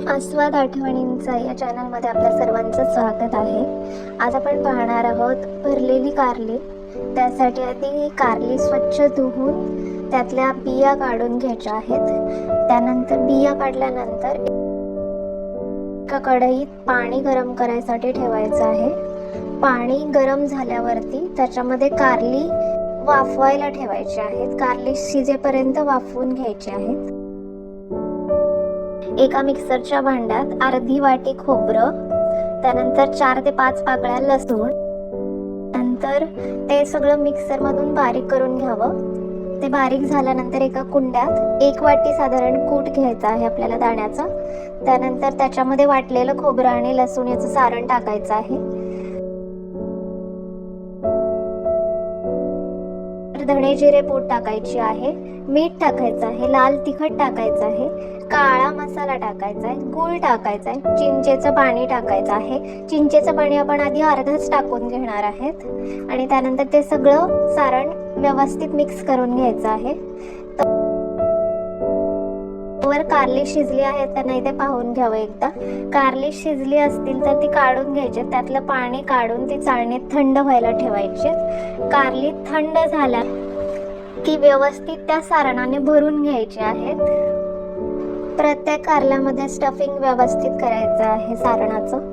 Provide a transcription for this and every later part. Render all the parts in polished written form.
आस्वाद आठवणींचा या चॅनलमध्ये आपल्या सर्वांचं स्वागत आहे। आज आपण पाहणार आहोत भरलेली कारली। त्यासाठी आधी कारली स्वच्छ धुवून त्यातल्या बिया काढून घ्यायच्या आहेत। त्यानंतर बिया काढल्यानंतर एका कढईत पाणी गरम करायसाठी ठेवायचं आहे। पाणी गरम झाल्यावरती त्याच्यामध्ये कारली वाफवायला ठेवायची आहेत। कारली शिजेपर्यंत वाफवून घ्यायची आहेत। एका मिक्सरच्या भांड्यात अर्धी वाटी खोबरं, त्यानंतर 4 ते 5 पाकळ्या लसूण, नंतर ते सगळं मिक्सर मधून बारीक करून घ्यावं। ते बारीक झाल्यानंतर एका कुंड्यात 1 वाटी साधारण कूट घ्यायचा आहे आपल्याला दाण्याचा। त्यानंतर त्याच्यामध्ये वाटलेलं खोबरं आणि लसूण याचं सारण टाकायचं आहे। धणे जिरे पूड टाकायची आहे, मीठ टाकायचं आहे, लाल तिखट टाकायचं आहे, काळा मसाला टाकायचा आहे, गूळ टाकायचा आहे, चिंचेचं पाणी टाकायचं आहे। चिंचेचं पाणी आपण आधी अर्धच टाकून घेणार आहेत आणि त्यानंतर ते सगळं सारण व्यवस्थित मिक्स करून घ्यायचं आहे। वर कारली शिजली आहे का नाही ते पाहून घ्यावं एकदा। कारली शिजली असतील तर ती काढून घ्यायची, त्यातलं पाणी काढून ती चाळणीत थंड व्हायला ठेवायची। कारली थंड झाल्या की व्यवस्थित त्या सारणाने भरून घ्यायची आहेत। प्रत्येक कारल्यामध्ये स्टफिंग व्यवस्थित करायचं आहे सारणाचं।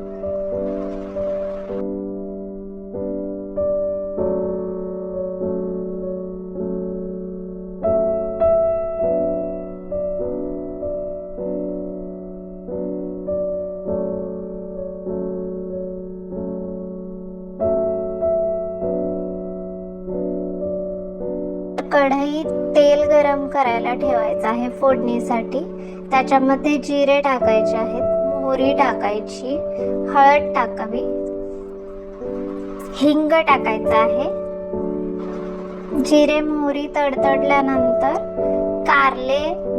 कढईत तेल गरम करायला ठेवायचं आहे फोडणीसाठी। त्याच्यामध्ये जिरे टाकायचे आहेत, मोहरी टाकायची, हळद टाकावी, हिंग टाकायचं आहे। जिरे मोहरी तडतडल्यानंतर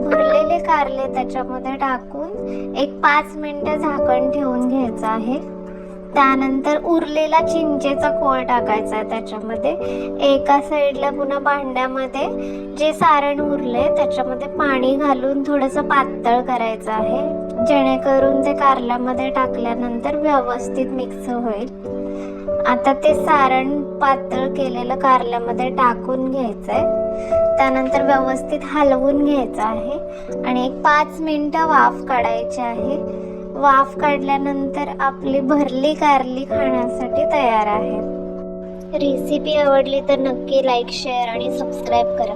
भरलेले कारले त्याच्यामध्ये टाकून 5 मिनिटं झाकण ठेवून घ्यायचं आहे। त्यानंतर उरलेला चिंचेचा कोळ टाकायचा आहे त्याच्यामध्ये। एका साईडला पुन्हा भांड्यामध्ये जे सारण उरले त्याच्यामध्ये पाणी घालून थोडंसं पातळ करायचं आहे, जेणेकरून ते कारल्यामध्ये टाकल्यानंतर व्यवस्थित मिक्स होईल। आता ते सारण पातळ केलेलं कारल्यामध्ये टाकून घ्यायचंय। त्यानंतर व्यवस्थित हलवून घ्यायचं आहे आणि 5 मिनिटं वाफ काढायची आहे। वाफ काढल्यानंतर आपली भरली कारली खाण्यासाठी तयार आहे। रेसिपी आवडली तर नक्की लाईक, शेअर आणि सबस्क्राईब करा।